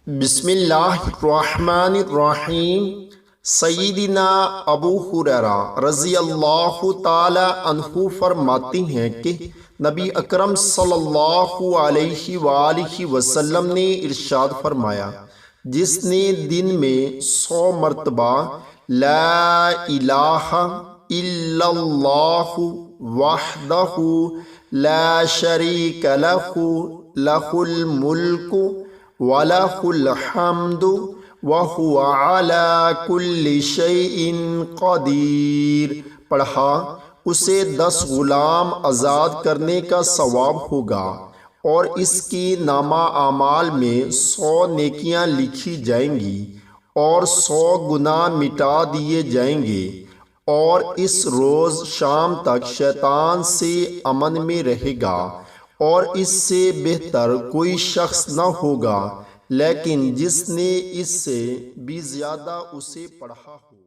بسم اللہ الرحمن الرحیم۔ سیدنا ابو ہریرہ رضی اللہ تعالی عنہ فرماتے ہیں کہ نبی اکرم صلی اللہ علیہ وآلہ وسلم نے ارشاد فرمایا، جس نے دن میں 100 مرتبہ لا الہ الا اللہ وحدہ لا شریک لہ لہ الملک وَلَهُ الْحَمْدُ وَهُوَ عَلَى كُلِّ شَيْءٍ قَدِيرٌ پڑھا، اسے 10 غلام آزاد کرنے کا ثواب ہوگا اور اس کی نامہ اعمال میں 100 نیکیاں لکھی جائیں گی اور 100 گناہ مٹا دیے جائیں گے، اور اس روز شام تک شیطان سے امن میں رہے گا، اور اس سے بہتر کوئی شخص نہ ہوگا لیکن جس نے اس سے بھی زیادہ اسے پڑھا ہو۔